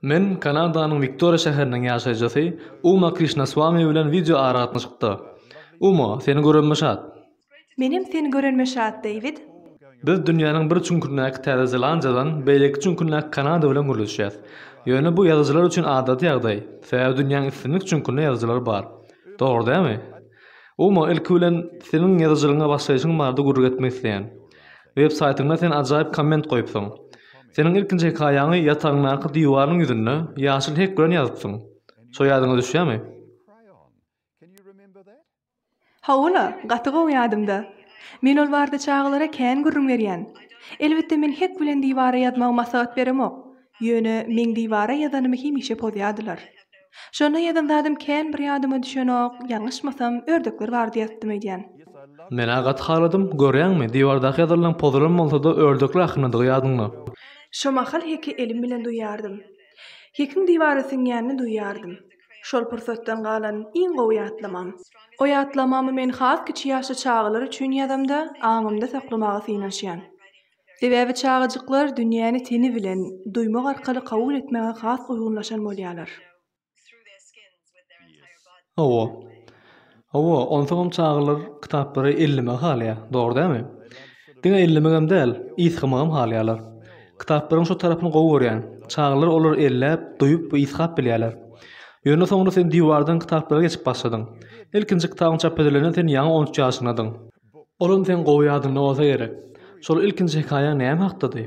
Men Kanadanyň Victoria şäheriniň ýaşaýjysy Uma Krishnaswamy bilen video aratmy çykdy. Uma, seni görenmeşat. Menim seni görenmeşat, David. Biz dünýäniň bir çunkurnäki Täze Zelandiýadan beýleki çunkurnäki Kanada bilen görüşýäs. Ýöne bu ýazyjylar üçin adaty ýagdaý. Sebäbi dünýäniň isminlik çunkurny ýazyjylar bar. Dogry dälmi? Uma ilki bilen seniň ýazyjylyňa başlaýyşyň bardy gurruk etmek isleýän. Web saytyňda sen ajaýyp komment goýupsyň. Seniň ilkinji hikaýaňy ýatagyňdaky diýwaryň ýüzünde ýaşyl hek bilen ýazypsyň. Şo ýadyňa düşýärmi? Hawla, gaty goýadymda. Men ol barda çağlara kän gurrun berýän. Elbetde men hek bilen diýwara ýazmagy maslahat beremok. Ýöne men diýwara ýazanymy hemişe pozýadylar. Şonda ýazandym kän bir ýadyma düşenok, ýalňyşmasam ördekler bar diýetdim edýän. Men agat haladym, görýärmi? Diýwardaky ýazylan pozulan bolsa-da ördekler hakynda ýadyňmy? Şo mahal heki elim bilen duýardym. Hekiň diýwara siňýänini duýardym. Şol pursatdan galan iň gowy ýatlamam. O ýatlamamy men has kiçi ýaşly çağlar üçin ýazamda, aňymda saklamagy synaşýan. Sebäbi çağajyklar dünýäni teni bilen, duýmak arkaly kabul etmäge has uýgunlaşan bolýarlar. Owa, onsoň çağlar kitaplary ellime halya, dogry dälmi? Diňe ellemegem däl, isgamagam halyalar. Kitaplaryň şo tarapyny gowy görýän. Çağlar olar elläp, duýup we isgap bilýärler. Ýöne soňra sen diýwardan kitaplara geçip başladyň. Ilkinji kitabyň çap edilenden sen ýaňy 13 ýaşyndadyň. Olum sen gowy ýadyňda bolsa gerek. Şol ilkinji hikaýa näme hakdady?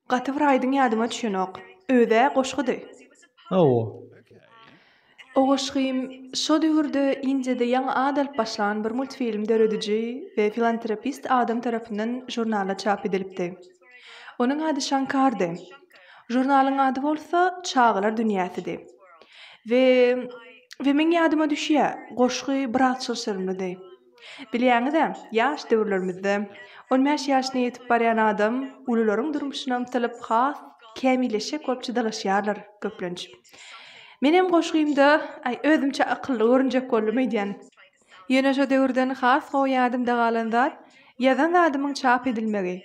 Gaty bir aýdyň ýadyma düşenok. Öze goşgudy. O goşgym şo döwürde Indiýada ýaňy adalyp başlan bir multfilm dörediji we filantropist adam tarapyndan jurnala çap edilipdi. Onuň ady Shankardy. Jurnalyň ady bolsa Çağlar dünýäsidi. We men ýadyma düşýär, goşgy bir atşylşyrmydy. Bilýäňiz-de, ýaş döwürlerimizde 15 ýaşyna ýetip barýan adam ulularyň durmuşyna umtylyp has kämilleşek bolup çydalaşýarlar köplenç. Menem goşgymda özümçe akylly görünjek boldum edýän. Ýene şo döwürden has goýadym da galan zat ýazan adamyň çap edilmegi.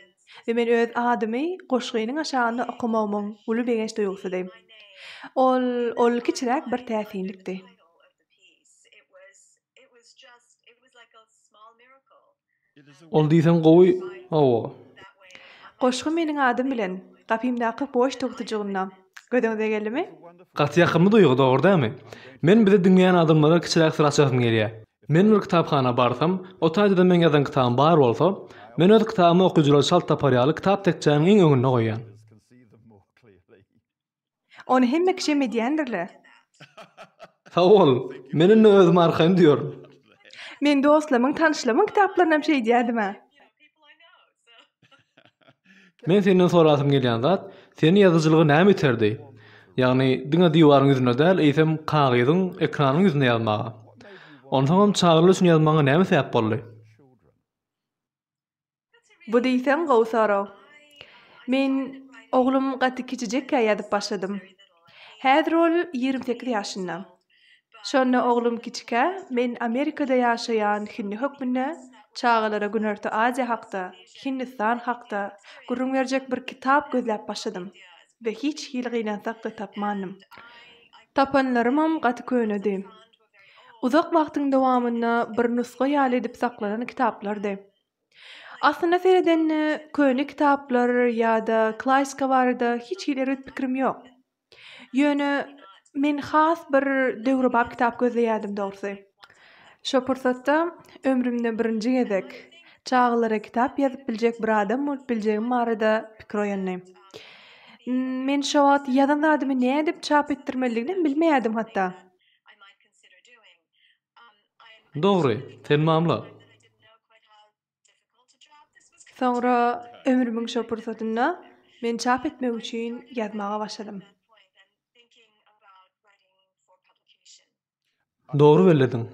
Ve men öz adymy goşgynyň aşagyna okumagymyň uly begeş duýgusy. Ol kiçirek bir täsinlikdi. Ol diýsen gowy, Goşgy meniň adym bilen gapymdaky boş togtujugyna gödüňize geldimi? Gaty ýakynmy duýgy, dogry dälmi? Men bize dinleýän adamlara kiçirek syr açasym gelýär. Men bir kitapxana barsam, o taýda men ýazan kitabym bar bolsa, men öz kitabymy okuwçylar şalt taparýaly kitap tekçäniň iň öňüne goýýan. Onu hemme kişi medýändirler. Ol, meniň öz markam diýor. Men dostlarymyň, tanışlarymyň kitaplarynam şey diýerdim. Men senden sorasym gelýän zat, seni ýazyjylygy näme iterdi? Ýagny diňe diýwaryň ýüzüne däl, eýsem kagyzyň ekranyň ýüzüne ýazmagy. Onsoň çağırly üçin ýazmagy näme sebäp boldy? Bu diýsen gowy soraw. Men oglum gaty kiçijekkä ýazyp başladym. Häzir ol 28 ýaşynda. Şonda oglum kiçike, men Amerikada ýaşaýan Hindi hökmünde çağalara Günörtü Aziýa hakda, Hindistan hakda gurrun berjek bir kitap gözläp başladym. Ve hiç hili gynansak da tapmanım. Tapanlarymam gaty könedi. Uzak wagtyň dowamynda bir nusga ýaly edip saklanan kitaplardy. Aslında sereden köni kitaplar ýa-da klassika barada hiç hileri pikrim ýok. Ýöne men has bir döwrebap kitap gözleýärdim dogry. Şo pursatda ömrümde birinji gezek çağlara kitap ýazyp biljek bir adam bolup biljegim barada pikir oýandy. Men şo wagt ýazan adymy näme dep çap etdirmeligini bilmeýärdim hatda. Dogry, sen mamla. Soňra ömrümiň şo pursatynda men çap etmek üçin ýazmaga başladym. Dogry belledin.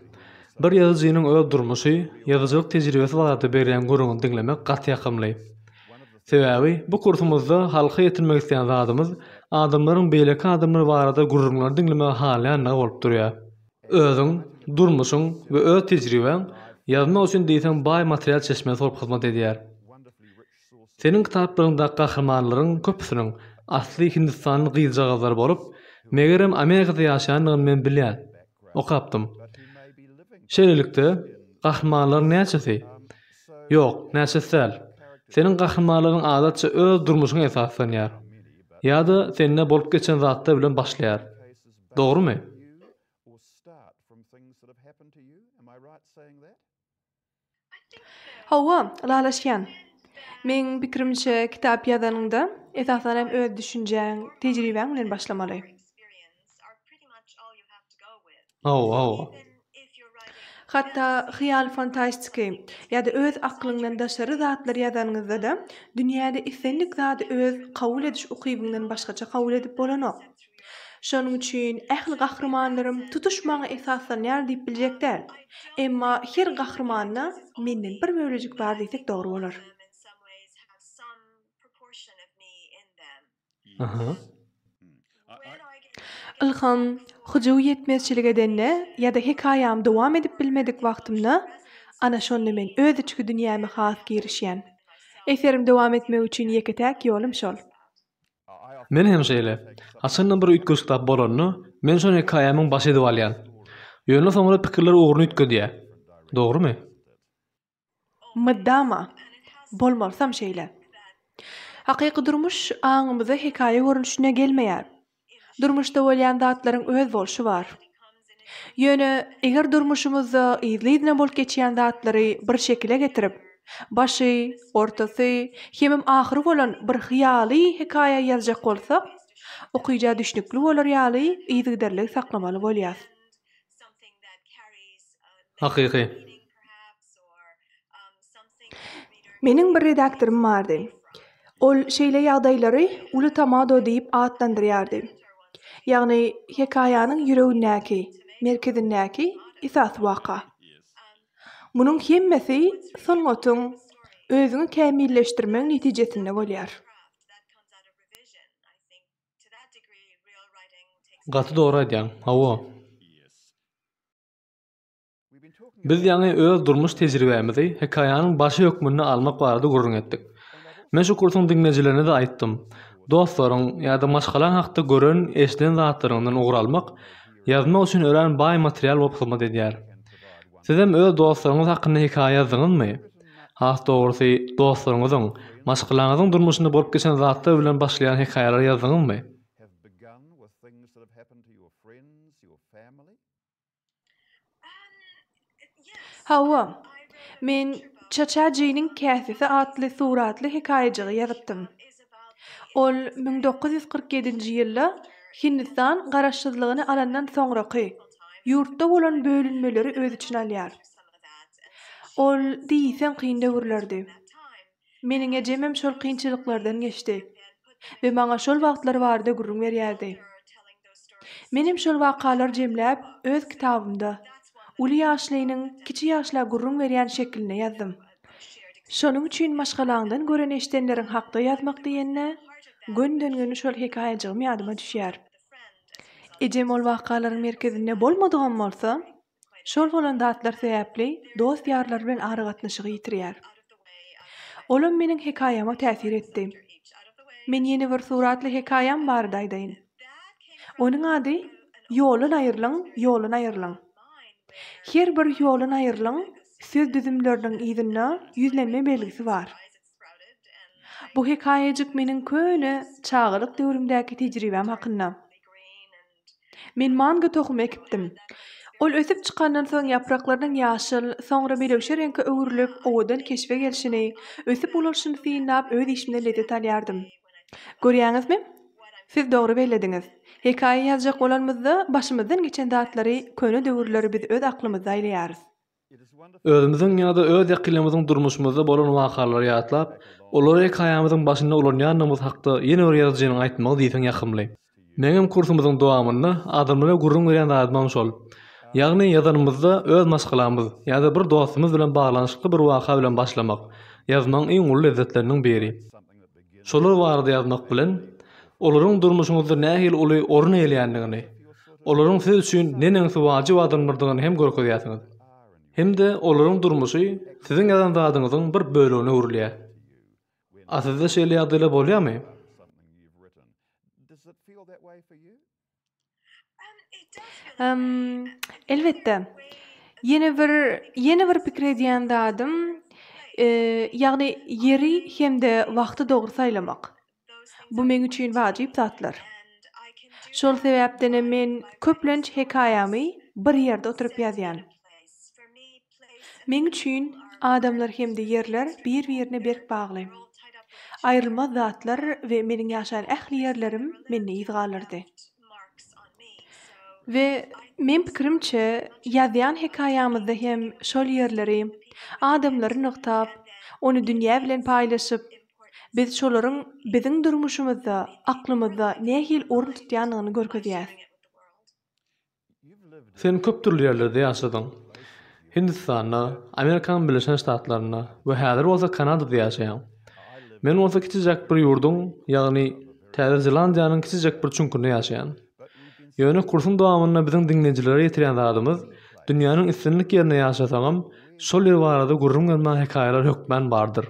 Bir ýazyjynyň öz durmuşy, ýazyjylyk tejribesi barada berýän gurruny dinlemek gaty ýakymly. Sebäbi bu kursumuzda halka ýetirmek isleýän zadymyz adamlaryň beýleki adamlar barada gurrunlary dinlemegi halýan bolup durýar. Özüň, durmuşyň we öz tejribeň ýazma üçin diýsen baý material çeşmesi bolup hyzmat edýär. Senin kitaplarında kahramanlaryň köpüsiniň asly Hindistanyň gyzjagazlary bolup, megerem Amerikada ýaşaýanyny men bilýän. Okapdym. Şeýlelikde kahramanlar näçesi? Ýok, näçesel. Senin kahramanlaryň adatça öz durmuşyna esaslanýar. Ýa-da seninle bolup geçen zatda bilen başlaýar. Dogrumy? Hawa, lalaşýan. Men pikirimçe kitap ýazanyňda esasanem öz düşünjäň, tejribeň bilen başlamaly. Hatta hyýal fantastiki ýa-da öz aklyňdan daşary zatlar ýazanyňyzda da dünýäde islenlik zady öz kabul ediş ukybyňdan başgaça kabul edip bolanok. Şonuň üçin ähli gahrymanlarym tutuşmagy esaslanýar diýip biljekler. Emma her gahrymanyna menden bir bölejik bar diýsek dogry bolar. Aha. Ilham, hujuw ýetmezçilige denne ýa-da hekaýam dowam edip bilmedik wagtymda ana şonda men öz içki dünýäme has girişýän. Eserim dowam etmek üçin ýeketäk ýolum şol. Men hem şeýle. Aslynda bir ütgüç kitap bolanyny men şonu hekaýamyň baş edip alýan. Ýöne soňra pikirler ugruny ütgedýär. Dogrumy? Muddama bolmalsam şeýle. Hakyky durmuş aňymyza hekaýe görünüşine gelmeýär. Durmuşda bolýan zatlaryň öz bolşy bar. Ýöne eger durmuşymyzda izlidine bolup geçýän zatlary bir şekile getirip, başy, ortasy, hemem ahyry bolan bir hyýaly hekaýe ýazjak bolsak, okuyja düşnükli bolar ýaly ýygyderlik saklamaly bolýar. Hakyky. Meniň bir redaktorum bardy. Ol şeýle ýagdaýlary uly tamado diýip adlandyrýardy. Ýagny hekaýanyň ýüregindäki, merkezindäki esas waka. Munyň hemmesi soňgatyň özüňi kämilleşdirmek netijesinde bolýar. Gaty dogry aýdýan. Hawa. Biz ýani öz durmuş tejribemizi hekaýanyň başy hökmünde almak barada gurrun etdik. Men şu kursyň dinlejilerine de aýtdym. Dostlaryň ýa-da maşgalan hakda gören, eşden zatlaryňdan ugur almak ýazmak üçin ören baý material bolup hyzmat edýär. Sizem öz dostlaryňyz hakynda hekaýe ýazdyňyzmy? Has dogrusy dostlaryňyzyň, maşgalanyňyzyň durmuşynda bolup geçen zatlar bilen başlaýan hekaýeler ýazdyňyzmy? Hawa, men Çaçaji'nin Käsesi adly suratly hekaýejigi ýazypdym. Ol 1947-nji ýylda Hindistan garaşsyzlygyny alandan soňraky ýurtda bolan bölünmeleri öz için alýar. Ol diýsen kyn döwürlerdi. Meniň ejemem şol kynçylyklardan geçdi we maňa şol wagtlar barada gurrun berýärdi. Menim şol wakalar jemläp öz kitabymda uly ýaşlynyň kiçi ýaşla gurrun berýän şekline ýazdym. Şonuň üçin maşgalaňdan gören eşdenleriň hakda ýazmak diýenne göndöngeni şol hekaýejigim ýadyma düşýär. Ejem ol wakalaryň merkezinde bolmadygam bolsa, şol bolan zatlar sebäpli dost ýarlar bilen ary gatnaşygy ýitirýär. Olam meniň hekaýama täsir etdi. Men ýeni bir suratly hekaýam bardy aýdyn. Onuň ady Ýolun aýrylyň, ýolun aýrylyň. Her bir ýolun aýrylyň söz düzümleriniň ýüzünde ýüzlenme belgisi bar. Bu hekaýejik meniň köne çağılık döwrümdäki tejribem hakynda. Men manga tohum ekipdim. Ol ösüp çykandan soň yapraklarynyň ýaşyl, soňra belewşe reňke öwürlüp owadan keşfe gelşini, ösüp ulaşyny synap öz işimde lezzet alýardym. Görýäňizmi? Siz dogry bellediňiz. Hekaýe ýazjak bolanmyzda başymyzdan geçen datlary, köne döwürleri biz öz aklymyzda aýlaýarys. Özümüziň ýa-da öz ýakynlymyzyň durmuşymyzda bolan wakalary ýatlap, olary hekaýamyzyň başynda ulanýanymyz hakda ýene bir ýazjyny aýtmak diýsen ýakymly. Meňem kursumyzyň dowamynda adamlara gurrun berýän adamam şol. Ýagny ýazanymyzda öz maşgalamyz ýa-da bir dostumyz bilen baglanşykly bir waka bilen başlamak, ýazmaň iň uly lezzetlerinden biri. Şolar barada ýazmak bilen olaryň durmuşyňyzda nähili uly orun eýleýändigini, olaryň siz üçin neňsi wajyp adamlardygyny hem görkezýärsiňiz. Hem de olaryň durmuşy siziň ýazan zadyňyzyň bir bölügine urilýär. Aslında şeýle ýagdaýlar bolýarmy? Elbette. Yeni bir pikir edýän dadym, ýagny ýeri hemde wagty dogry saýlamak. Bu men üçin wajyp zatlar. Şol sebäpden men köplenç hekaýamy bir ýerde oturup ýazýan. Men üçin adamlar hemde ýerler bir-birine berk bagly. Ayrılmaz zatlar we meniň ýaşaýan ähli ýerlerim meni ýyzgalardy. Ve men pikirimçe ýazýan hekaýamyzda hem şol ýerleri, adamlary nykdap, ony dünýä bilen paýlaşyp, biz şolaryň biziň durmuşymyzda, aklymyzda nähil orun tutýanyny görkezýäs. Sen köp türlü ýerlerde ýaşadyň. Hindistanda, Amerikan Birleşen Ştatlaryna we häzir bolsa Kanadada ýaşaýan. Men bolsa kiçijek bir ýurduň, ýagny Täze Zelandiýanyň kiçijek bir çunkunda ýaşaýan. Ýöne kursun dowamyna biziň dinleýijilere ýetirýän zadymyz, dünýäniň istinlik ýerine ýaşasaňam, şol ýer barada gurrun gelmän hekaýalar hökmän bardyr.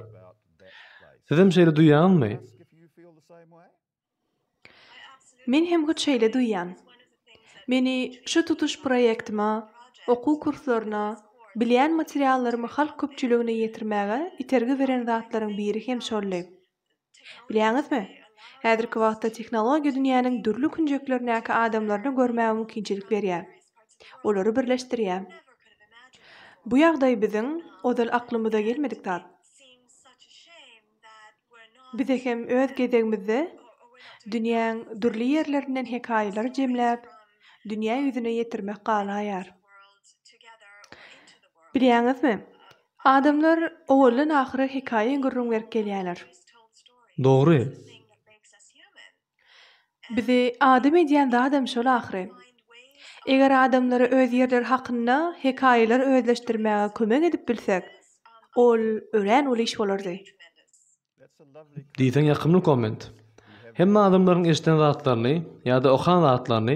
Sizem şeýle duýýanmy? Men hem bu şeýle duýýan. Meni şu tutuş proýektime, okuw kurslaryna, bilýän materiallarymy halk köpçüligine ýetirmäge itergi beren zatlaryň biri hem şolly. Bilýäňizmi? Häzirki wagtda tehnologiýa dünýäniň dürli künjeklerindäki adamlaryny görmäge mümkinçilik berýär. Olary birleşdirýär. Bu ýagdaý biziň odal aklymyza gelmedik zat. Bize hem öz gezegimizde dünýäň dürli ýerlerinden hekaýalar jemläp, dünýä ýüzüne ýetirmek galaýar. Bilýäňizmi? Adamlar owaldan ahyry hekaýe gurrun berip gelýärler. Dogry. Bizi adam edýän adam şol ahyry. Eger adamlara öz ýerleri hakynda hekaýalar özleşdirmäge kömek edip bilsek, ol ören ol iş bolardy. Diýsen ýakymly komment. Hemme adamlaryň eşiten zatlaryny ýa-da okan zatlaryny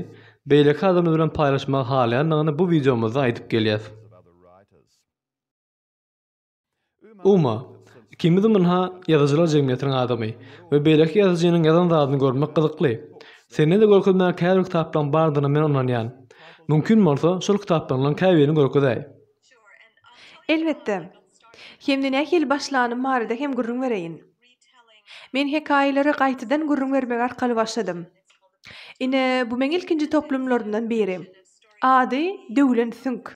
beýleki adamlar bilen paýlaşmak halýanyny bu videomyzda aýdyp gelýär. Uma, ikimiz munha ýazyjylar jemgyýetiniň adamy we beýleki ýazyjynyň ýazan zadyny görmek gyzykly. Seni de görkezmäk käbir kitapdan bardyna men onanýan. Mümkin bolsa şol kitapdan käbirini görkezäý. Elbette. Hemde nähil başlanyp barada hem gurrun bereýin. Men hekaýelere gaýtadan gurrun bermek arkaly başladym. Ine bu meň ilkinji toplumlaryndan biri. Ady Döwlen Sünk.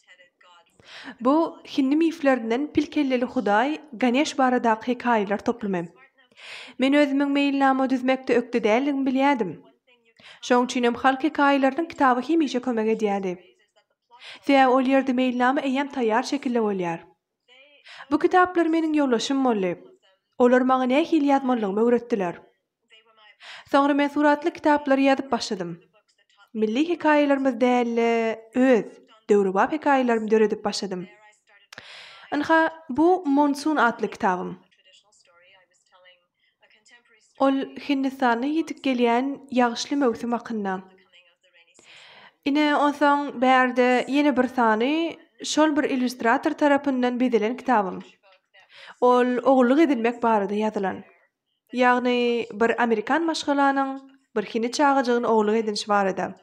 Bu Hindi miflerinden Pilkelleli Hudaý Ganesh baradaky hekaýeler toplumy. Men özümiň meýilnama düzmekde ökde däldigimi bilýärdim. Şoň üçin hem halk hekaýeleriniň kitaby hemişe kömek edýärdi. Sebäbi ol ýerde meýilnama eýen taýýar şekilde bolýar. Bu kitaplar meniň ýollaşym boldy. Olar maňa nähil ýazmalygymy öwretdiler. Soňra men suratly kitaplary ýazyp başladym. Milli hekaýelerimiz däli öz döwrebap hekaýelerimi döredip başladym. Anha bu Monsun adly kitabym. Ol Hindistana ýetip gelýän ýagşly mövsüm hakynda. Ine onsoň bärde ýene bir sany şol bir illustrator tarapyndan bezilen kitabym. Ol ogluk edilmek barada ýazylan. Ýagny bir Amerikan maşgalanyň bir Hindi çağıjygyny ogluk edilýän barada.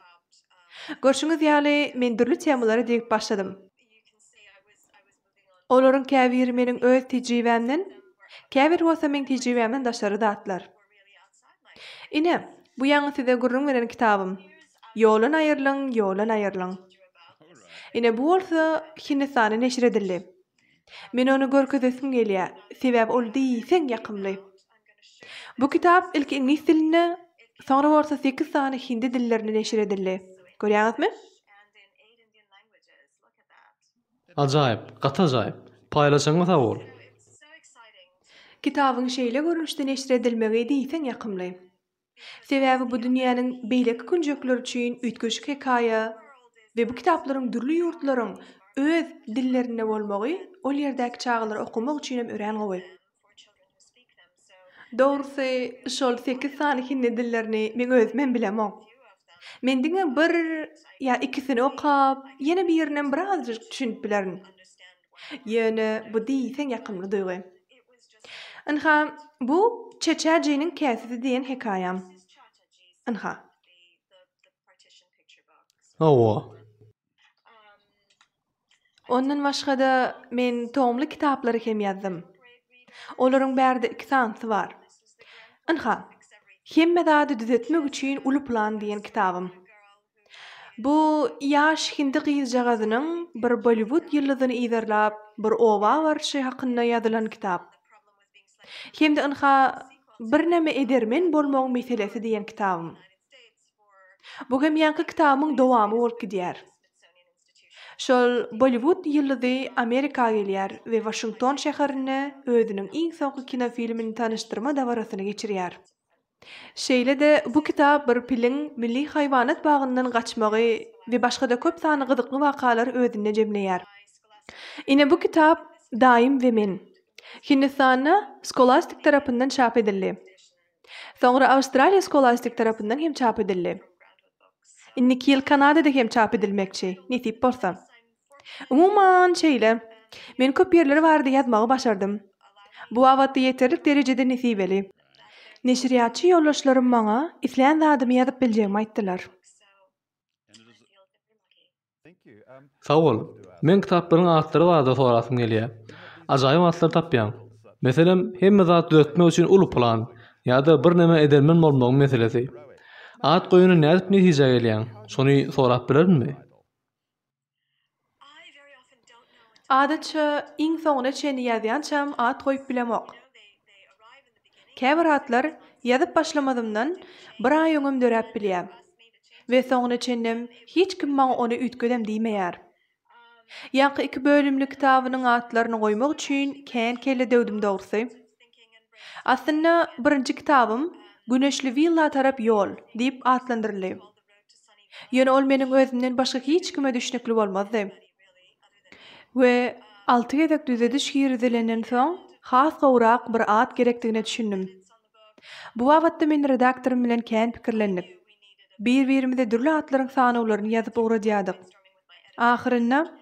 Görşüňiz ýaly men dürli temalary diýip başladym. Olaryň käbiri meniň öz tejribemden, käbir bolsa men tejribemden daşary datlar. Ine bu ýaňy size gurrun beren kitabym. Ýolan aýyrlyň, ýolan aýyrlyň. Ine bu bolsa Hindistana neşir edildi. Men onu görkezesim gelýär, sebäbi ol diýsen ýakymly. Bu kitap ilki ingliz diline, soňra bolsa 8 sany hindi dillerine neşir edildi. Görýäňizmi? Ajaýyp, gata ajaýyp. Paýlaşaňyz sag bol. Kitabyň şeýle görünüşde neşir edilmegi diýsen ýakymly. Sebäbi bu dünýäniň beýleki künjekleri üçin üýtgeçik hekaýa we bu kitaplaryň dürli ýurtlaryň öz dillerinde bolmagy ol ýerdäki çağlary okumak üçin hem ören gowy. Dogrusy şol 8 sany hindi dillerini men özüm bilemem. Men diňe bir ýa ikisini okap, ýene birinden birazjyk düşünip bilerin. Ýöne bu diýsen ýakymly duýgy. Anha Bu Çeçerce'nin käsidi diýen hekayam. Anha. Hawa. Ondan başga da men tomly kitaplary hem ýazdym. Olaryň bärde 2 sansy bar. Anha. Hemme zady düzetmek üçin uly plan diýen kitabym. Bu ýaş hindi gyzjagazynyň bir Bollywood ýyldyzyny ýerlap bir oba barşy hakynda ýazylan kitap. Hem de anha bir näme edermen bolmagy meselesi diýen kitabym. Bu hem ýanky kitabymyň dowamy bolup gidýär. Şol Bollywood ýyldyzy Amerikaga gelýär we Washington şäherine özüniň iň soňky kinofilmini tanıştyrma dawrasyny geçirýär. Şeýle de bu kitap bir pilin milli haýwanat bagyndan gaçmagy we başga da köp sany gyzykly wakalar özüne jemleýär. Ine bu kitap daim we men Hindistan'a Scholastic tarapyndan çap edildi. Soňra Awstraliýa Scholastic tarapyndan hem çap edildi. Inniki ýyl Kanadada hem çap edilmekçi, nesip bolsa. Umuman şeýle, men köp ýerlere bardy ýazmagy başardym. Bu awatda ýeterlik derejede nesibeli. Neşriýatçy ýoldaşlarym maňa isleýän zadymy ýazyp biljegimi aýtdylar. Sag bol. Men kitaplaryň atlary barada sorasym gelýär. Ajaýyp atlar tapýan. Meselem, hemme zat düzeltmek üçin uly plan ýa-da bir näme edermen bolmagy meselesi. At goýuny nädip netije gelýän? Şonu sorap bilermi? Adatça iň soňuna çeni ýazýançam at goýup bilemok. Käbir atlar ýazyp başlamadymdan bir aý öňüm döräp bilýär. We soňuna çendim hiç kim maňa ony üýtgedem diýmeýär. Ýanky 2 bölümli kitabynyň atlaryny goýmak üçin kän kelle döwdüm dogrusy. Aslynda birinji kitabym Güneşli Villa tarap ýol diýip atlandyryldy. Ýöne ol meniň özümden başga hiç kime düşnekli bolmazdy. We 6 gezek düzedi şiir izlenen soň has gowrak bir at gerekdigine düşündim. Bu wagtda men redaktorym bilen kän pikirlendik. Bir-birimize dürli atlaryň sanawlaryny ýazyp ogradýadyk. Ahyrynda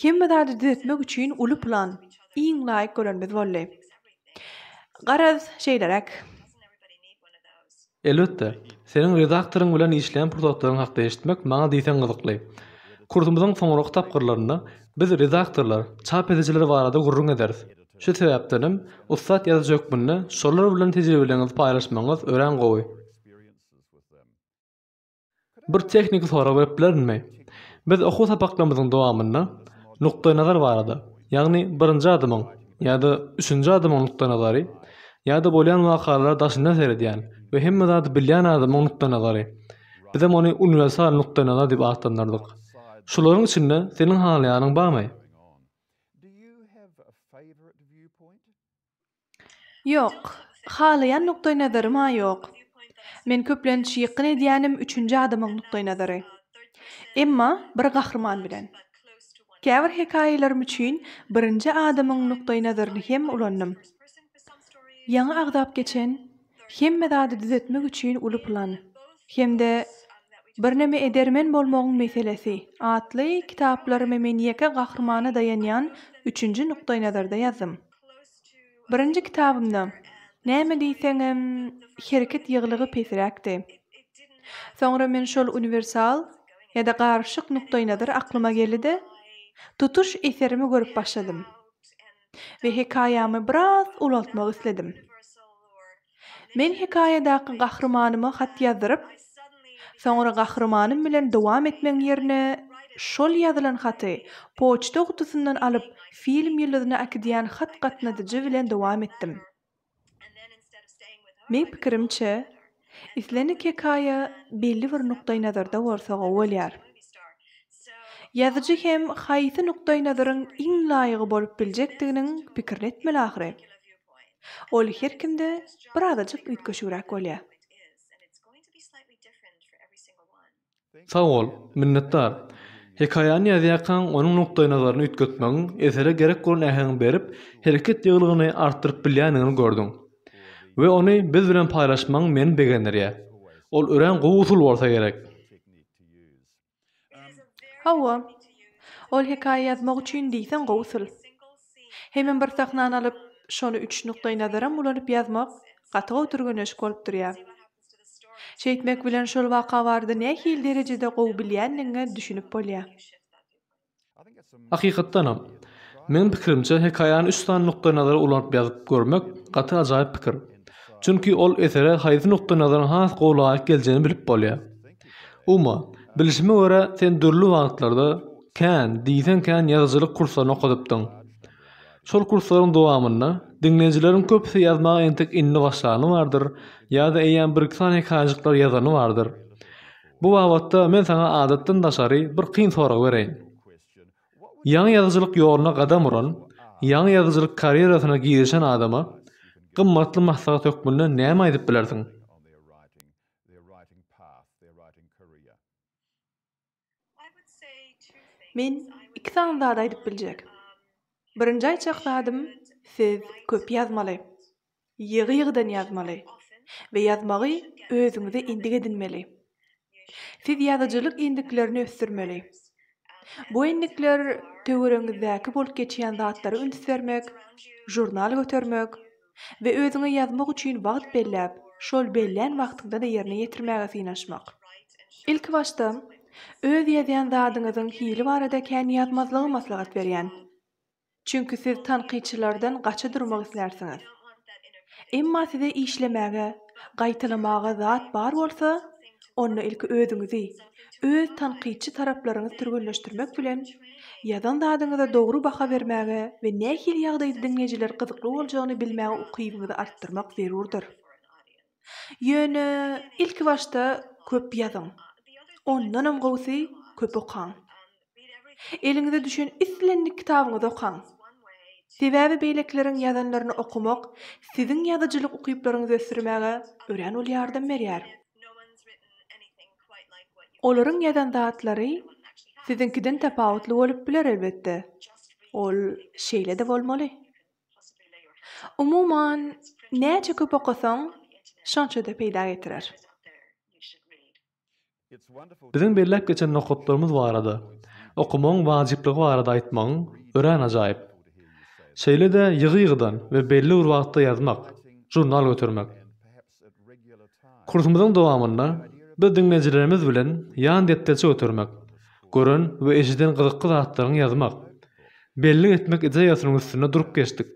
hemme zady düzeltmek üçin uly plan, iň laýyk görenmiz boldy. Garaz şeýlerek. Elbetde, seniň redaktoryň bilen işleýän pursatlaryň hakda eşitmek maňa diýsen gyzykly. Kursumyzyň soňraky tapgyrlaryna biz redaktorlar, çap edijiler barada gurrun ederiz. Şu sebäpdenim ussat ýazjak şolar bilen tejribeleňizi paýlaşmaňyz ören gowy. Bir teknik sorag berip bilermi? Biz okuw sapaklamyzyň dowamynda nukta nazar barada, ýagny birinji adymyň ýa-da üçünji adymyň nukta nazary ýa-da bolýan wakalar daşyndan seredýän we hemme zady bilýän adamyň nukta nazary. Biz hem ony universal nukta nazar diýip atlandyrdyk. Şolaryň içinde seniň halyaňyň barmy? Ýok, halayan nukta nazarym ýok. Men köplençi ýakyn edýänim 3-nji adamyň nukta nazary. Emma bir gahrman bilen. Käbir hekaýelerim üçin 1-nji adamyň nukta nazaryny hem ulandym. Ýaňy agdap geçen hemme zady düzeltmek üçin uly plan. Hemde bir näme edermen bolmagyň meselesi. Atly kitaplarym men ýeke gahrmana dayanýan 3-nji nukta nazarda ýazdym. Birinji kitabymda näme diýseňem hereket ýyglygy pesräkdi. Soňra men şol universal ýa-da garşyk nukta nazar aklyma geldi. Tutuş eserimi görüp başladym. Ve hekaýamy biraz ulatmak isledim. Men hekaýadaky gahrmanymy hat ýazdyryp, soňra gahrmanym bilen dowam etmeň ýerine şol ýazylan haty poçta gutusundan alyp film ýyldyna akydýan hat gatnadyjy bilen dowam etdim. Men pikirimçe, islenik hekaýa belli bir nukta nazarda bolsa bolýar. Ýazyjy hem haýsy nukta nazaryň iň laýygy bolup biljekdiginiň pikirini etmeli ahry. Ol her kimde bir azajyk üýtgeşürek bolýar. Sag ol, minnetdar. Hekaýany ýazýakan onuň nukta nazaryny üýtgetmegiň esere gerek bolan äheňi berip, hereket ýyglygyny artdyryp bilýänini gördüm. We ony biz bilen paýlaşmaň meni begendirýär. Ol ören gowy usul bolsa gerek. Hawa, ol hekaýa ýazmak üçin diýsen gowy usul. Hemen bir sahnany alyp şonu 3 nukta-i nazaram ulanyp ýazmak gaty oturganyş bolup durýar. Şeýtmek bilen şol waka bardy nähil derejede gowy bilýänligiňe düşünüp bolýar. Hakykatdanam. Men pikirimçe hekaýany 3 tane nukta nazara ulanyp ýazyp görmek gaty ajaýyp pikir. Çünki ol esere haýsy nukta nazaryň has gowlaýyp geljegini bilip bolýar. Uma, bilişime görä sen dürli wagtlarda kän, diýsen kän ýazyjylyk kurslaryny okadypdyň. Şol kurslaryň dowamynda dinleýijileriň köpüsi ýazmaga entek inni başlany bardyr, ýa-da eýen bir iki hekaýajyklar ýazany bardyr. Bu wagtda men sana adatdan daşary bir kyn sorag bereýin. Ýaňy ýazyjylyk ýoluna gadam uran, ýaňy ýazyjylyk karýerasyna girişen adama gymmatly maslahat hökmünde näme aýdyp bilersiň? Men iki tane zat aýdyp biljek. Birinji aýtjakdym, siz köp ýazmaly, ýygy-ýygydan ýazmaly we ýazmagy özüňize indik edinmeli. Siz ýazyjylyk indiklerini ösdürmeli. Bu indikler töwereňizdäki bolup geçýän zatlary üns bermek, jurnal götürmek we özüňe ýazmak üçin wagt belläp, şol bellän wagtynda da ýerine ýetirmäge synaşmak. İlk başda öz ýazýan zadyňyzyň hili barada kän ýazmazlygy maslahat berýän. Çünki siz tanqyçylardan gaça durmak islersiňiz. Emma size işlemäge, gaýtalamaga zat bar bolsa, onu ilki özüňizi, öz tanqyçy taraplaryňyzy türgünleşdirmek bilen ýazan zadyňyza dogry baha bermäge we nähili ýagdaýda dinleýijiler gyzykly boljagyny bilmäge ukybyňyzy artdyrmak zerurdyr. Ýöne ilki başda köp ýazyň. Ondanam gowsy köp okaň. Eliňize düşen islendik kitabyňyzy okaň. Sebäbi beýlekleriň ýazanlaryny okumak siziň ýazyjylyk ukyplaryňyzy ösdürmäge ören ol ýardam berýär. Olaryň ýazan zatlary sizinkiden tapawutly bolup biler elbetde. Ol şeýle de bolmaly. Umuman, näçe köp okasaň, şonça da peýda getirer. Biziň belläp geçen nokotlarymyz barada, okumaň wajipligi barada aýtmaň ören ajaýyp. Şeýle de ýygy-ýygydan we belli bir wagtda ýazmak, jurnal götürmek. Kursumyzyň dowamynda biz dinleýijilerimiz bilen ýan depterçe götürmek, gören we eşiden gyzykly zatlaryny ýazmak, belli etmek ideýasynyň üstüne durup geçdik.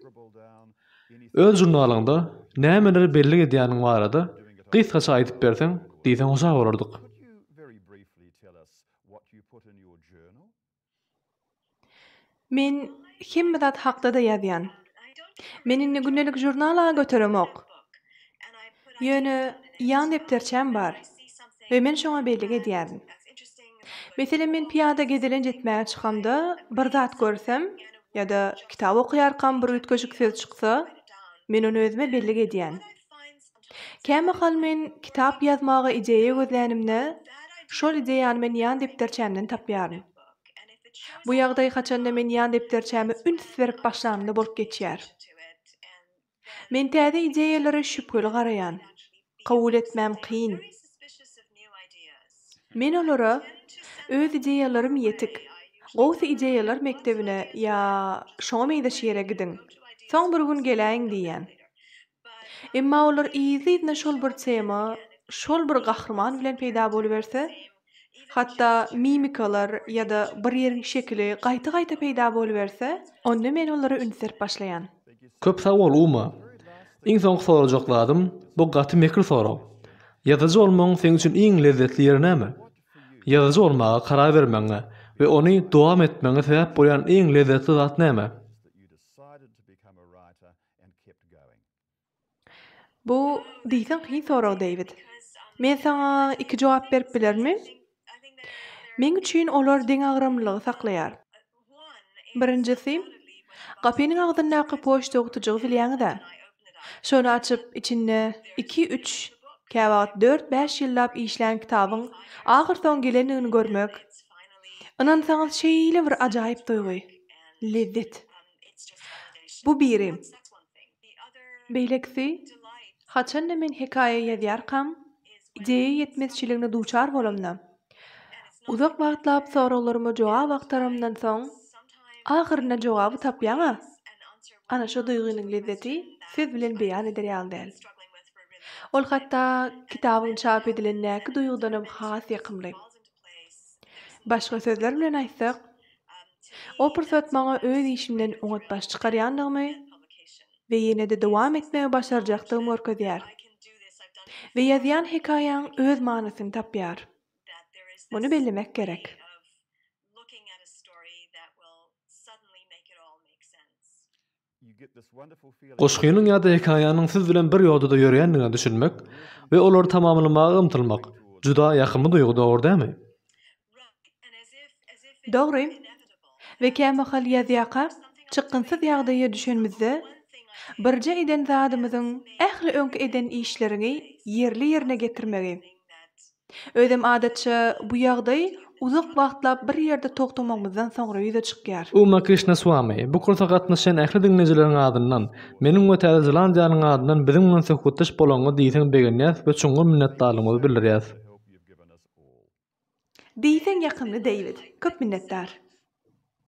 Öz jurnalyňda nämeleri belli edýäniň barada gysgaça aýdyp berseň, diýsen oşa bolardyk. Men hemme zat hakda da ýazýan. Menin gündelik jurnala götüremok. Ýöne ýan depterçem bar we men şoňa belli edýärim. Meselen men piýada gezilen jetmäge çykamda bir zat görsem ýa-da kitap okuýarkam bir ütköşük söz çyksa, men onu özüme belli edýän. Käme hal men kitap ýazmaga ideýe gözlänimde, şol ideýany men ýan depterçemden tapýarym. Bu ýagdaý haçanda men ýan depterçäme üns berip başlanymda bolup geçýär. Men täze ideýalary şüpheli garaýan, kabul etmem kyn. Men olara öz ideýalarym ýetik, gowsy ideýalar mektebine ýa şoňa meýdaş ýere gidin, soň bir gün geläýin diýen. Emma olar iýizine şol bir tema, şol bir gahrman bilen peýda boluberse, hatta mimikalar ýa-da bir ýeriň şekli gaýta-gaýta peýda boluberse, onda men olara üns berip başlaýan. Köp sawal uma. Iň soňky sorajaklarym bu gaty mekir sorag. Ýazyjy bolmaň seň üçin iň lezzetli ýeri näme? Ýazyjy bolmaga karar bermeňe we ony dowam etmeňe sebäp bolan iň lezzetli zat näme? Bu diýsen kyn sorag David. Men sana iki jogap berip bilermi? Men üçin olar deň agramlygy saklaýar. Birinjisi, gapynyň agdyndaky poçta okutujugy bilýäňi-de. Şonu açyp içinde 2-3 käwagt 4-5 ýyllap işlän kitabyň ahyr soň gelenigini görmek. Inansaňyz şeýle bir ajaýyp duýgy, lezzet. Bu biri. Beýlekisi, haçanda men hekaýe ýazýarkam, ideýe ýetmezçiligine duçar bolamda. Uzak wagtlap soraklaryma jogap aktaramdan soň, ahyrynda jogaby tapýaňa, ana şu duygynyň lezzeti söz bilen beýan eder ýaly. Ol hatda kitabyň çap edilen näki duýgudanam has ýakymly. Başga sözler bilen aýtsak, o pursat maňa öz işimden oňatbaş çykarýandygymy we ýene-de dowam etmegi başarjakdygymy görkezýär. We ýazýan hekaýaň öz manasyny tapýar. Muny bellemek gerek. Goşgynyň ýa-da hekaýanyň siz bilen bir ýolda ýörýändigini düşünmek we olary tamamlamagy ymtylmak juda ýakymy duýgu dogry dälmi? Dogry. We käme hal ýazýaka çykynsyz ýagdaýa düşenmizde birje eden zadymyzyň ähli öňki eden işlerini yerli ýerine getirmegi. Özüm adatça bu ýagdaý uzak wagtlap bir ýerde toktamamyzdan soňra ýüze çykýar. Uma Krishna Swami, bu kursa gatnaşan ähli dinleýijileriň adyndan, meniň we Täze Zelandiýanyň adyndan biziň bilen söhbetdeş bolanyňy diýsen begenýäs we çuňa minnetdarlygymyzy bildirýäs. Diýsen ýakymly David, köp minnetdar.